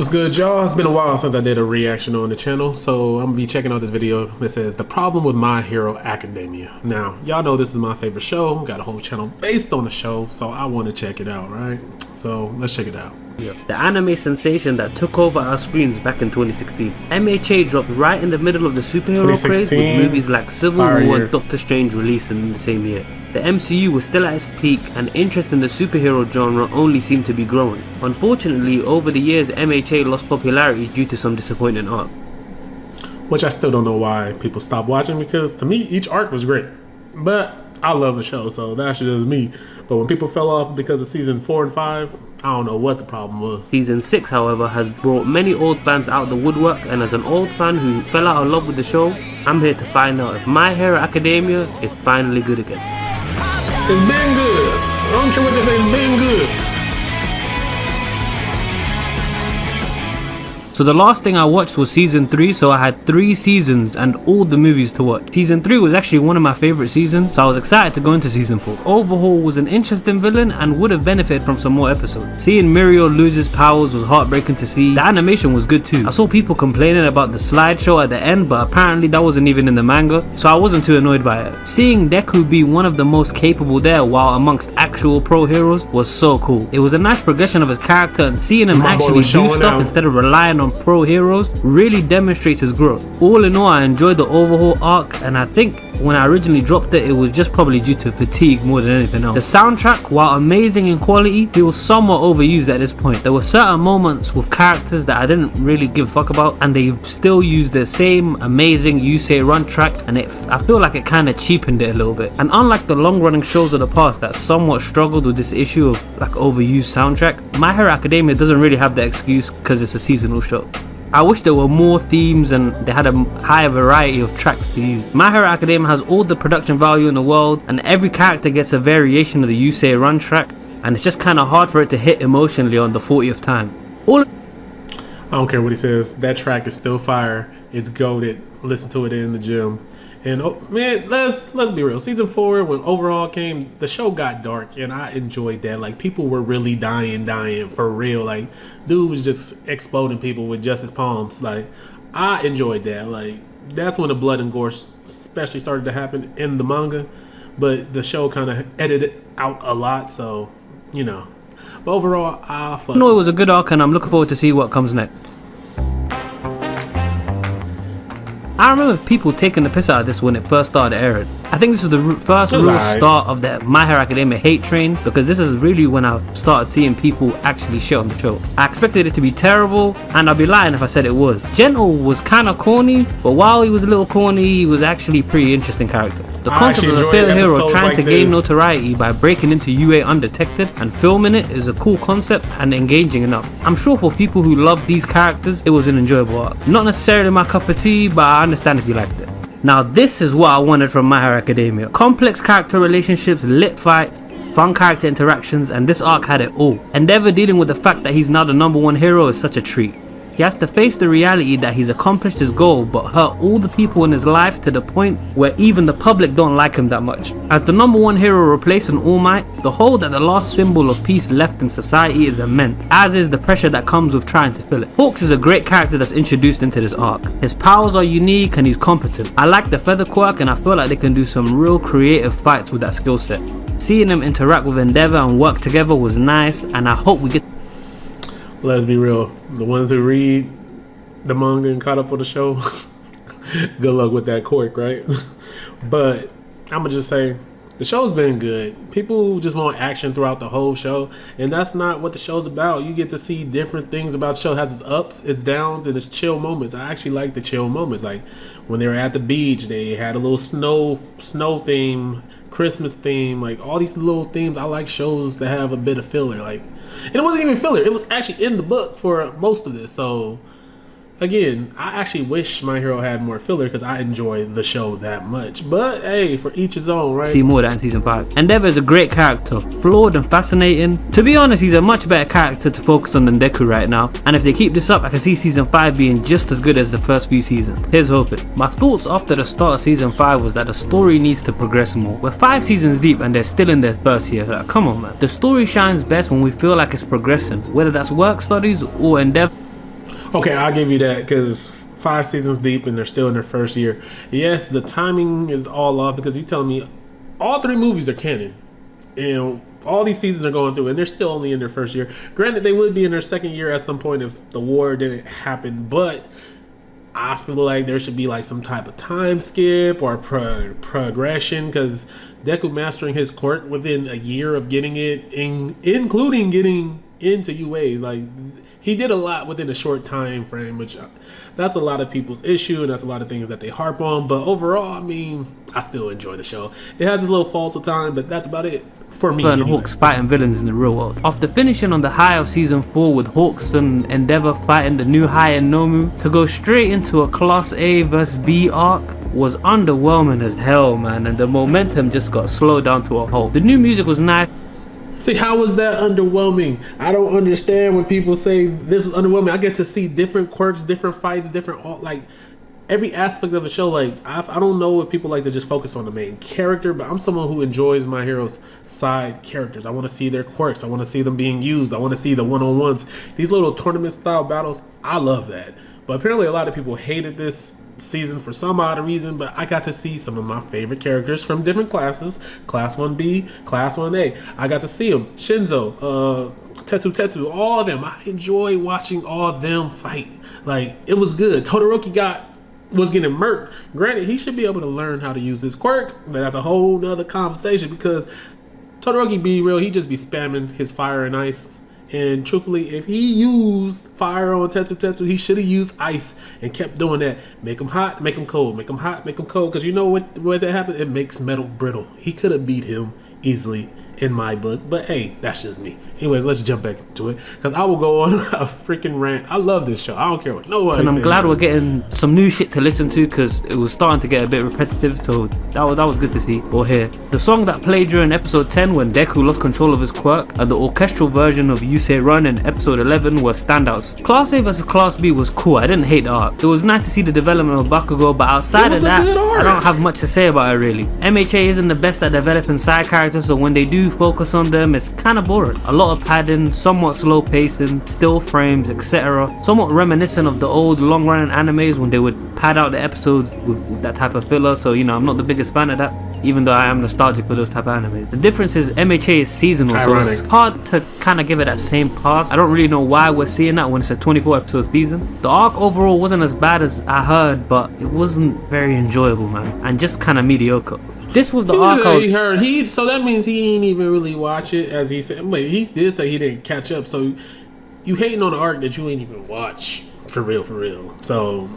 What's good, y'all? It's been a while since I did a reaction on the channel, so I'm gonna be checking out this video that says the problem with My Hero Academia. Now, y'all know this is my favorite show. Got a whole channel based on the show, so I want to check it out, right? So let's check it out. The anime sensation that took over our screens back in 2016. MHA dropped right in the middle of the superhero craze, with movies like Civil War and Doctor Strange releasing in the same year. The MCU was still at its peak, and interest in the superhero genre only seemed to be growing. Unfortunately, over the years, MHA lost popularity due to some disappointing arcs. Which I still don't know why people stopped watching, because to me, each arc was great. But I love the show, so that shit is me. But when people fell off because of season 4 and 5, I don't know what the problem was. Season 6, however, has brought many old fans out the woodwork, and as an old fan who fell out of love with the show, I'm here to find out if My Hero Academia is finally good again. It's been good. I don't care what they say, it's been good. So the last thing I watched was season 3, so I had 3 seasons and all the movies to watch. Season 3 was actually one of my favorite seasons, so I was excited to go into season 4. Overhaul was an interesting villain and would have benefited from some more episodes. Seeing Muriel lose his powers was heartbreaking to see. The animation was good too. I saw people complaining about the slideshow at the end, but apparently that wasn't even in the manga, so I wasn't too annoyed by it. Seeing Deku be one of the most capable there while amongst actual pro heroes was so cool. It was a nice progression of his character, and seeing him actually do stuff instead of relying on pro heroes really demonstrates his growth. All in all, I enjoyed the Overhaul arc, and I think when I originally dropped it, it was just probably due to fatigue more than anything else. The soundtrack, while amazing in quality, it was somewhat overused at this point. There were certain moments with characters that I didn't really give a fuck about, and they still used the same amazing You Say Run track, and I feel like it kind of cheapened it a little bit. And unlike the long-running shows of the past that somewhat struggled with this issue of like overused soundtrack, My Hero Academia doesn't really have the excuse because it's a seasonal show. I wish there were more themes and they had a higher variety of tracks to use. My Hero Academia has all the production value in the world, and every character gets a variation of the You Say Run track, and it's just kind of hard for it to hit emotionally on the 40th time. I don't care what he says, that track is still fire. It's goated. Listen to it in the gym. And oh, man, let's be real. Season 4, when Overhaul came, the show got dark, and I enjoyed that. Like, people were really dying for real. Like, dude was just exploding people with just his palms. Like, I enjoyed that. Like, that's when the blood and gore especially started to happen in the manga. But the show kind of edited out a lot, so, you know. But overall, I fucked. No, it was a good arc, and I'm looking forward to see what comes next. I remember people taking the piss out of this when it first started airing. I think this was the first real start of the My Hero Academia hate train, because this is really when I started seeing people actually shit on the show. I expected it to be terrible, and I'd be lying if I said it was. Gentle was kind of corny, but while he was a little corny, he was actually a pretty interesting character. The concept of a failed hero trying to gain notoriety by breaking into UA undetected and filming it is a cool concept and engaging enough. I'm sure for people who love these characters, it was an enjoyable arc. Not necessarily my cup of tea, but I understand if you liked it. Now this is what I wanted from My Hero Academia. Complex character relationships, lit fights, fun character interactions, and this arc had it all. Endeavor dealing with the fact that he's now the #1 hero is such a treat. He has to face the reality that he's accomplished his goal but hurt all the people in his life to the point where even the public don't like him that much. As the #1 hero replacing All Might, the hole that the last symbol of peace left in society is immense, as is the pressure that comes with trying to fill it. Hawks is a great character that's introduced into this arc. His powers are unique and he's competent. I like the feather quirk, and I feel like they can do some real creative fights with that skill set. Seeing them interact with Endeavor and work together was nice, and I hope we get. Let's be real. The ones who read the manga and caught up with the show, good luck with that quirk, right? But I'm going to just say, the show's been good. People just want action throughout the whole show, and that's not what the show's about. You get to see different things about the show. It has its ups, its downs, and its chill moments. I actually like the chill moments. Like when they were at the beach, they had a little snow theme, Christmas theme, like all these little themes. I like shows that have a bit of filler. Like, and it wasn't even filler. It was actually in the book for most of this. So again, I actually wish My Hero had more filler because I enjoy the show that much. But hey, for each his own, right? See more of that in season 5. Endeavor is a great character, flawed and fascinating. To be honest, he's a much better character to focus on than Deku right now. And if they keep this up, I can see season 5 being just as good as the first few seasons. Here's hoping. My thoughts after the start of season 5 was that the story needs to progress more. We're 5 seasons deep and they're still in their first year. Like, come on, man. The story shines best when we feel like it's progressing, whether that's work studies or Endeavor. Okay, I'll give you that because 5 seasons deep and they're still in their first year. Yes, the timing is all off because you're telling me all 3 movies are canon. And all these seasons are going through and they're still only in their first year. Granted, they would be in their second year at some point if the war didn't happen, but I feel like there should be like some type of time skip or progression because Deku mastering his quirk within a year of getting it, including getting into UA, like he did a lot within a short time frame, which that's a lot of people's issue and that's a lot of things that they harp on. But overall, I mean, I still enjoy the show. It has its little faults with time, but that's about it for me. And Hawks fighting villains in the real world. After finishing on the high of season 4 with Hawks and Endeavor fighting the new high in Nomu, to go straight into a Class A vs B arc was underwhelming as hell, man, and the momentum just got slowed down to a halt. The new music was nice. See, how was that underwhelming? I don't understand when people say this is underwhelming. I get to see different quirks, different fights, different, like, every aspect of the show. Like, I don't know if people like to just focus on the main character, but I'm someone who enjoys my heroes' side characters. I want to see their quirks. I want to see them being used. I want to see the one-on-ones. These little tournament-style battles, I love that. But apparently a lot of people hated this season for some odd reason, but I got to see some of my favorite characters from different classes, Class 1B, Class 1A. I got to see them, Shinzo, Tetsu, all of them. I enjoy watching all of them fight. Like, it was good. Todoroki was getting murked. Granted, he should be able to learn how to use his quirk, but that's a whole nother conversation because Todoroki, be real, he just be spamming his fire and ice. And truthfully, if he used fire on Tetsu, he should have used ice and kept doing that. Make him hot, make him cold. Make him hot, make him cold. Because you know what that happens? It makes metal brittle. He could have beat him easily in my book. But hey, that's just me. Anyways, let's jump back into it. Because I will go on a freaking rant. I love this show. I don't care what nobody And I'm says. glad we're getting some new shit to listen to because it was starting to get a bit repetitive. So that was good to see or hear. The song that played during episode 10 when Deku lost control of his quirk and the orchestral version of Yusei Run in episode 11 were standouts. Class A vs Class B was cool. I didn't hate the art. It was nice to see the development of Bakugo, but outside of that, I don't have much to say about it really. MHA isn't the best at developing side characters, so when they do focus on them, it's kind of boring. A lot of padding, somewhat slow pacing, still frames, etc. Somewhat reminiscent of the old long running animes when they would pad out the episodes with that type of filler, so you know, I'm not the biggest fan of that, even though I am nostalgic for those type of animes. The difference is MHA is seasonal, so it's hard to kind of give it that same pass. I don't really know why we're seeing that when it's a 24 episode season. The arc overall wasn't as bad as I heard, but it wasn't very enjoyable, man, and just kind of mediocre. This was the arc I heard. So that means he ain't even really watch it, as he said. But he did say he didn't catch up. So you hating on the arc that you ain't even watch for real. So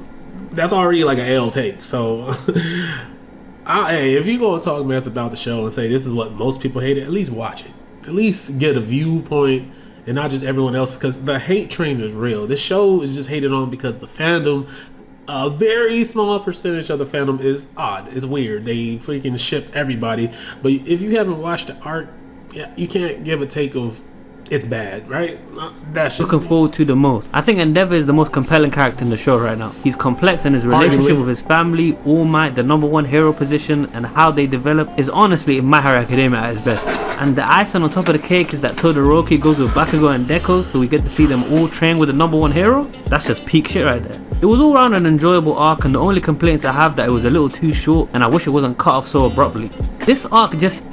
that's already like an L take. So hey, if you gonna talk mess about the show and say this is what most people hate it, at least watch it. At least get a viewpoint and not just everyone else, because the hate train is real. This show is just hated on because the fandom, a very small percentage of the fandom is odd. It's weird. They freaking ship everybody. But if you haven't watched the arc, yeah, you can't give a take of it's bad, right? That's looking forward to the most. I think Endeavor is the most compelling character in the show right now. He's complex, and his relationship with his family, All Might, the #1 hero position, and how they develop is honestly My Hero Academia at its best. And the icing on top of the cake is that Todoroki goes with Bakugo and Deku, so we get to see them all train with the #1 hero. That's just peak shit right there. It was all around an enjoyable arc, and the only complaints I have that it was a little too short, and I wish it wasn't cut off so abruptly. This arc just...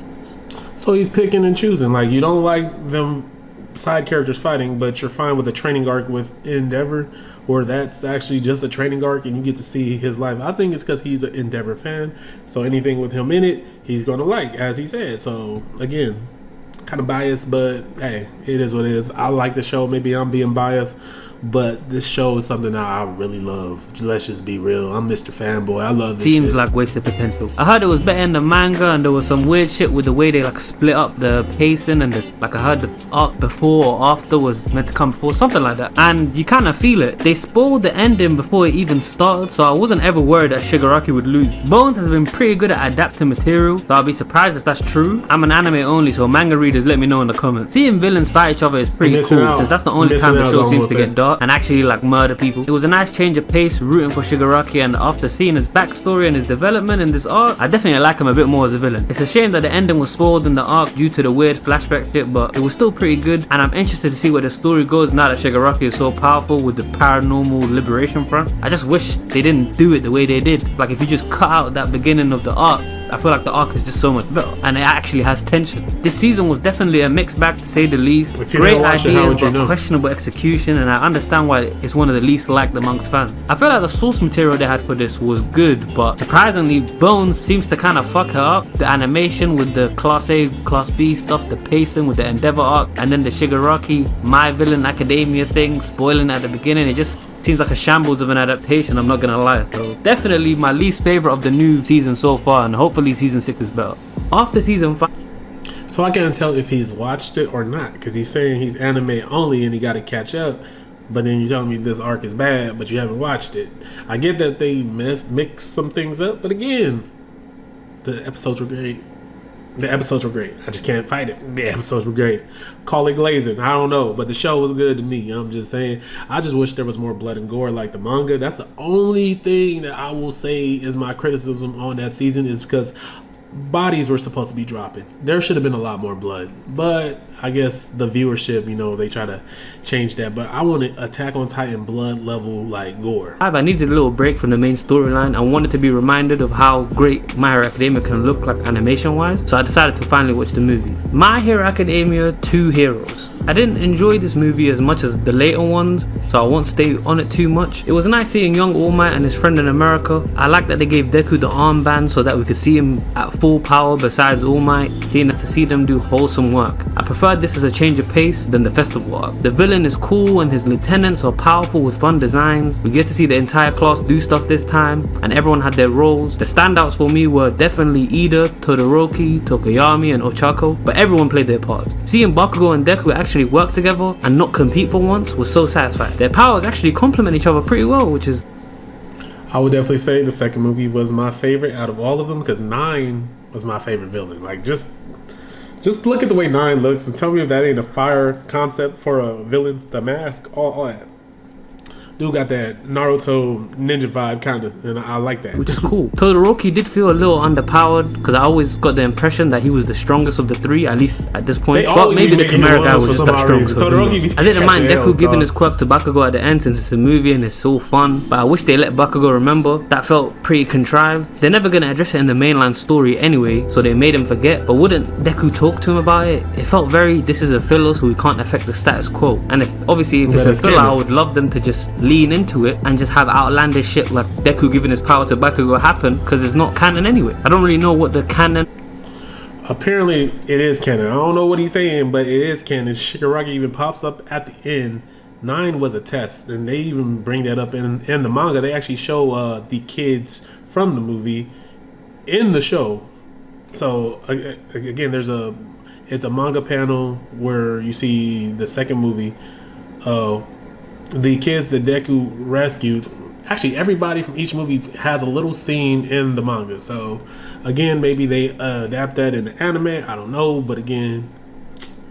So he's picking and choosing. Like, you don't like them side characters fighting, but you're fine with a training arc with Endeavor, or that's actually just a training arc and you get to see his life. I think it's because he's an Endeavor fan, so anything with him in it, he's gonna like, as he said. So again, kind of biased, but hey, it is what it is. I like the show. Maybe I'm being biased, but this show is something that I really love. Let's just be real. I'm MrFanBoy. I love this Seems shit. like wasted potential. I heard it was better in the manga, and there was some weird shit with the way they like split up the pacing, and I heard the arc before or after was meant to come before, something like that. And you kind of feel it. They spoiled the ending before it even started, so I wasn't ever worried that Shigaraki would lose. Bones has been pretty good at adapting material, so I'll be surprised if that's true. I'm an anime only, so manga readers let me know in the comments. Seeing villains fight each other is pretty cool, because that's the only time the show seems to get dark. arc and actually like murder people. It was a nice change of pace, rooting for Shigaraki, and after seeing his backstory and his development in this arc, I definitely like him a bit more as a villain. It's a shame that the ending was spoiled in the arc due to the weird flashback shit, but it was still pretty good, and I'm interested to see where the story goes now that Shigaraki is so powerful with the paranormal liberation front. I just wish they didn't do it the way they did. Like, if you just cut out that beginning of the arc, I feel like the arc is just so much better, and it actually has tension. This season was definitely a mixed bag to say the least. Great ideas, but questionable execution, and I understand why it's one of the least liked amongst fans. I feel like the source material they had for this was good, but surprisingly, Bones seems to kind of fuck her up. The animation with the Class A, Class B stuff, the pacing with the Endeavor arc, and then the Shigaraki, My Villain Academia thing, spoiling at the beginning, it just seems like a shambles of an adaptation, I'm not gonna lie. So definitely my least favorite of the new season so far, and hopefully season 6 is better. After season 5, so I can't tell if he's watched it or not, because he's saying he's anime only and he got to catch up. But then you're telling me this arc is bad, but you haven't watched it. I get that they mix some things up, but again, the episodes were great. I just can't fight it. The episodes were great. Call it glazing. I don't know, but the show was good to me. I'm just saying. I just wish there was more blood and gore like the manga. That's the only thing that I will say is my criticism on that season, is because bodies were supposed to be dropping. There should have been a lot more blood, but I guess the viewership, they try to change that. But I wanted Attack on Titan blood level like gore. I needed a little break from the main storyline. I wanted to be reminded of how great My Hero Academia can look like animation wise, so I decided to finally watch the movie. My Hero Academia 2 Heroes. I didn't enjoy this movie as much as the later ones, so I won't stay on it too much. It was nice seeing young All Might and his friend in America. I like that they gave Deku the armband so that we could see him at full power besides All Might, seeing to see them do wholesome work. I preferred this as a change of pace than the festival arc. The villain is cool and his lieutenants are powerful with fun designs. We get to see the entire class do stuff this time, and everyone had their roles. The standouts for me were definitely Ida, Todoroki, Tokoyami, and Ochako, but everyone played their parts. Seeing Bakugo and Deku actually work together and not compete for once was so satisfying. Their powers actually complement each other pretty well, which is... I would definitely say the second movie was my favorite out of all of them, because 9 was my favorite villain. Like, just look at the way 9 looks and tell me if that ain't a fire concept for a villain. The mask, all that. Dude got that Naruto ninja vibe kind of, and I like that. Which is cool. Todoroki did feel a little underpowered, because I always got the impression that he was the strongest of the 3, at least at this point. But maybe the Chimera guy was just that strong. So I didn't mind Deku giving his quirk to Bakugo at the end, since it's a movie and it's so fun, but I wish they let Bakugo remember. That felt pretty contrived. They're never going to address it in the mainline story anyway, so they made him forget. But wouldn't Deku talk to him about it? It felt very, this is a filler, so we can't affect the status quo. And if it's a filler, I would love them to just lean into it and just have outlandish shit like Deku giving his power to Bakugo happen, because it's not canon anyway. I don't really know what the canon... Apparently it is canon. I don't know what he's saying, but it is canon. Shigaraki even pops up at the end. 9 was a test, and they even bring that up in the manga. They actually show the kids from the movie in the show. So again, it's a manga panel where you see the second movie. The kids that Deku rescued, actually everybody from each movie has a little scene in the manga. So again, maybe they adapt that in the anime, I don't know, but again,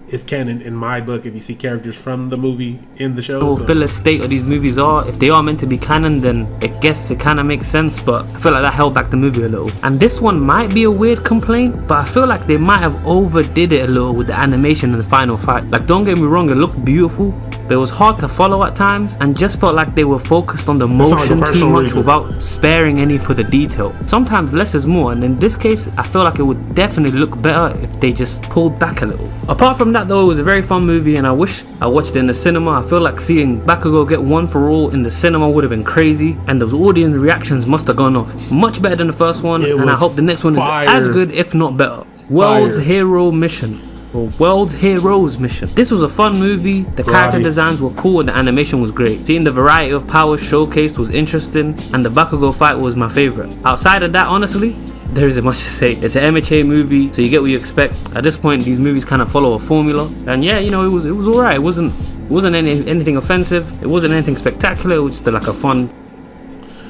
it's canon in my book if you see characters from the movie in the show. So filler state of these movies are, if they are meant to be canon, then I guess it kind of makes sense, but I feel like that held back the movie a little. And this one might be a weird complaint, but I feel like they might have overdid it a little with the animation in the final fight. Like, don't get me wrong, it looked beautiful, but it was hard to follow at times, and just felt like they were focused on the motion too much without sparing any for the detail. Sometimes less is more, and in this case, I feel like it would definitely look better if they just pulled back a little. Apart from that though, it was a very fun movie, and I wish I watched it in the cinema. I feel like seeing Bakugo get one for all in the cinema would have been crazy, and those audience reactions must have gone off. Much better than the first one, and I hope the next one is as good, if not better. World's Hero Mission. Or World's Heroes Mission. This was a fun movie, the character designs were cool and the animation was great. Seeing the variety of powers showcased was interesting, and the Bakugo fight was my favorite. Outside of that, honestly, there isn't much to say. It's an MHA movie, so you get what you expect. At this point, these movies kind of follow a formula, and yeah, it was alright. It wasn't anything offensive, it wasn't anything spectacular, it was just like a fun.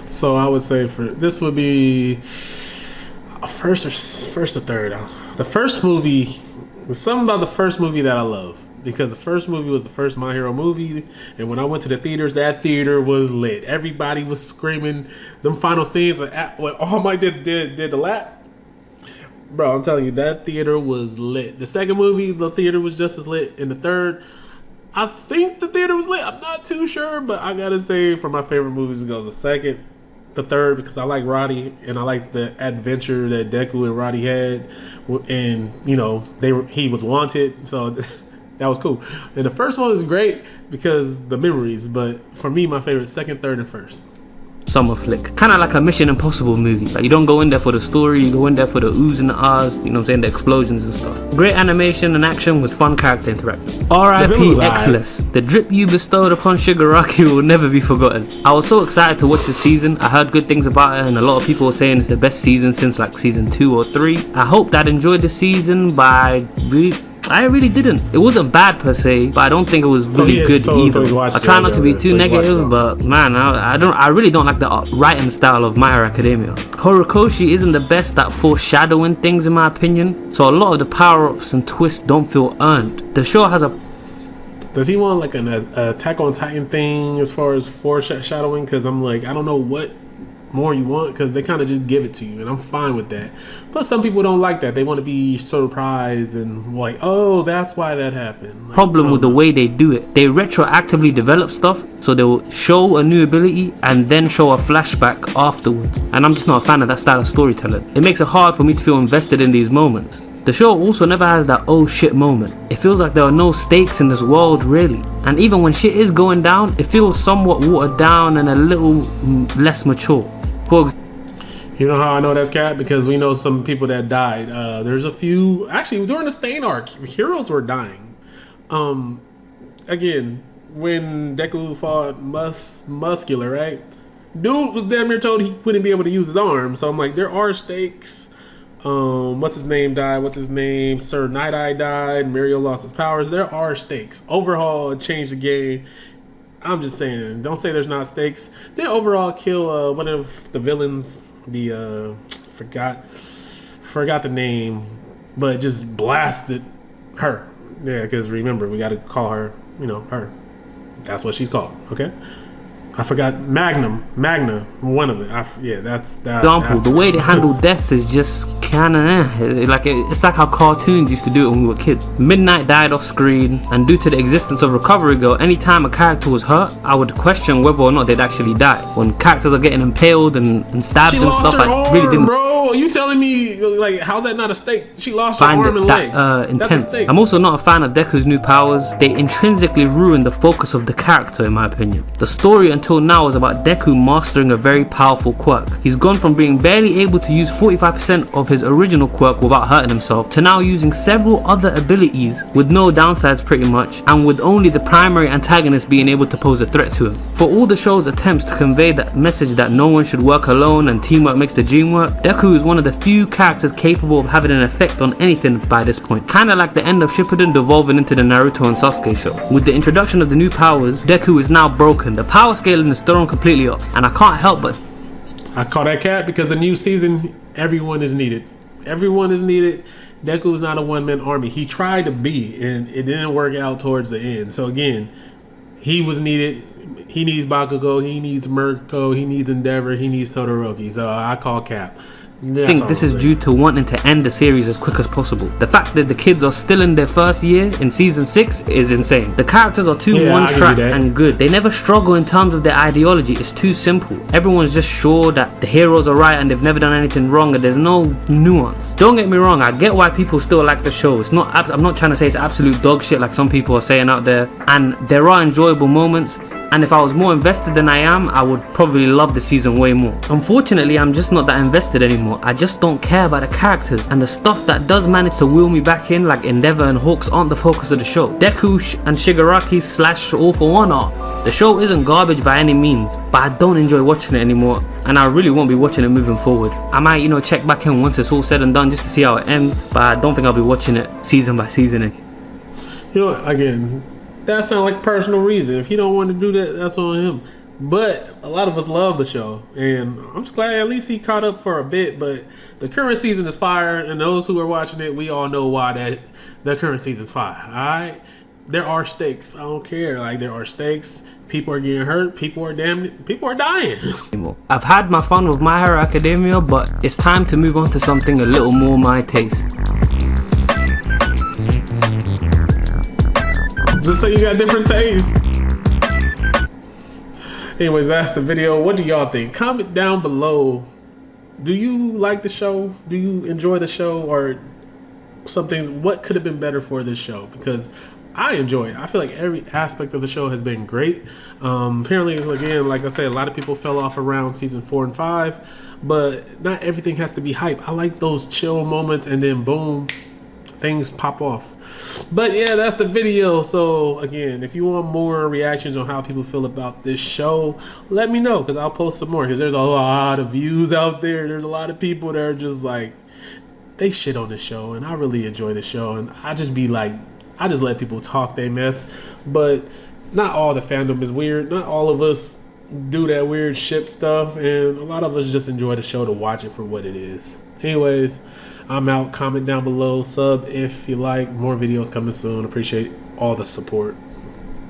So I would say for this would be first or third. The first movie, there's something about the first movie that I love. because the first movie was the first My Hero movie, and when I went to the theaters, that theater was lit. Everybody was screaming. Them final scenes when All Might did the lap. Bro, I'm telling you, that theater was lit. The second movie, the theater was just as lit. And the third, I think the theater was lit. I'm not too sure, but I gotta say, for my favorite movies, it goes the second, the third, because I like Roddy and I like the adventure that Deku and Roddy had, and you know he was wanted, so that was cool. And the first one is great because the memories, but for me, my favorite second, third, and first. Summer flick, kind of like a Mission Impossible movie. Like, you don't go in there for the story, you go in there for the oohs and the ahs, you know what I'm saying, the explosions and stuff. Great animation and action with fun character interaction. R.I.P. Exless. The drip you bestowed upon Shigaraki will never be forgotten. I was so excited to watch this season. I heard good things about it, and a lot of people were saying it's the best season since like season 2 or 3. I hope that I enjoyed the season, but I really didn't. It wasn't bad per se, but I don't think it was really good either. I try not to be too negative, but man, I really don't like the writing style of My Hero Academia. Horikoshi isn't the best at foreshadowing things in my opinion, so a lot of the power-ups and twists don't feel earned. The show has a... Does he want like an Attack on Titan thing as far as foreshadowing? Because I'm like, I don't know what more you want, because they kind of just give it to you, and I'm fine with that. But some people don't like that. They want to be surprised and like, oh, that's why that happened. Like, problem with the way they do it. They retroactively develop stuff, so they'll show a new ability and then show a flashback afterwards, and I'm just not a fan of that style of storytelling. It makes it hard for me to feel invested in these moments. The show also never has that oh shit moment. It feels like there are no stakes in this world really, and even when shit is going down, it feels somewhat watered down and a little less mature. You know how I know that's cat? Because we know some people that died. There's a few, actually during the Stain arc, heroes were dying. Again, when Deku fought Muscular, right? Dude was damn near told he wouldn't be able to use his arm. So I'm like, there are stakes. What's his name died? Sir Night-Eye died. Mario lost his powers. There are stakes. Overhaul changed the game. I'm just saying, don't say there's not stakes. They overall kill one of the villains. Forgot the name, but just blasted her. Yeah, because remember, we got to call her, her. That's what she's called. Okay. I forgot Magna, one of it. That's that. Example, the way they handle deaths is just kinda it's like how cartoons used to do it when we were kids. Midnight died off screen, and due to the existence of Recovery Girl, anytime a character was hurt, I would question whether or not they'd actually die. When characters are getting impaled and stabbed and stuff, I really didn't. Bro, are you telling me like how's that not a stake? She lost her arm and leg. Intense. I'm also not a fan of Deku's new powers. They intrinsically ruin the focus of the character, in my opinion. The story until now is about Deku mastering a very powerful quirk. He's gone from being barely able to use 45% of his original quirk without hurting himself to now using several other abilities with no downsides pretty much, and with only the primary antagonist being able to pose a threat to him. For all the show's attempts to convey that message that no one should work alone and teamwork makes the dream work, Deku is one of the few characters capable of having an effect on anything by this point. Kinda like the end of Shippuden devolving into the Naruto and Sasuke show. With the introduction of the new powers, Deku is now broken. The power scaling is thrown completely off, and I can't help but... I call that cat because the new season, everyone is needed. Everyone is needed. Deku is not a one-man army. He tried to be, and it didn't work out towards the end. So again, he was needed. He needs Bakugo, he needs Mirko, he needs Endeavor, he needs Todoroki. So I call cap. I think this is due to wanting to end the series as quick as possible. The fact that the kids are still in their first year in season 6 is insane. The characters are too one-track and good. They never struggle in terms of their ideology. It's too simple. Everyone's just sure that the heroes are right and they've never done anything wrong, and there's no nuance. Don't get me wrong, I get why people still like the show. I'm not trying to say it's absolute dog shit like some people are saying out there, and there are enjoyable moments. And if I was more invested than I am, I would probably love the season way more. Unfortunately, I'm just not that invested anymore. I just don't care about the characters, and the stuff that does manage to wheel me back in, like Endeavor and Hawks, aren't the focus of the show. Deku and Shigaraki / All For One are. The show isn't garbage by any means, but I don't enjoy watching it anymore, and I really won't be watching it moving forward. I might, check back in once it's all said and done just to see how it ends, but I don't think I'll be watching it season by season. Again, that sounds like personal reason. If he don't want to do that, that's on him. But a lot of us love the show, and I'm just glad at least he caught up for a bit. But the current season is fire, and those who are watching it, we all know why the current season's fire. All right, there are stakes. I don't care. Like, there are stakes. People are getting hurt. People are dying. I've had my fun with My Hero Academia, but it's time to move on to something a little more my taste. Just so you got different tastes. Anyways, that's the video. What do y'all think? Comment down below. Do you like the show? Do you enjoy the show? Or some things, what could have been better for this show? Because I enjoy it. I feel like every aspect of the show has been great. Apparently, again, like I said, a lot of people fell off around season 4 and 5, but not everything has to be hype. I like those chill moments, and then boom, things pop off. But yeah, that's the video. So again, if you want more reactions on how people feel about this show, let me know, because I'll post some more, because there's a lot of views out there. There's a lot of people that are just like, they shit on the show, and I really enjoy the show, and I just be like, I just let people talk they mess. But not all the fandom is weird. Not all of us do that weird ship stuff, and a lot of us just enjoy the show to watch it for what it is. Anyways, I'm out. Comment down below, sub if you like. More videos coming soon. Appreciate all the support.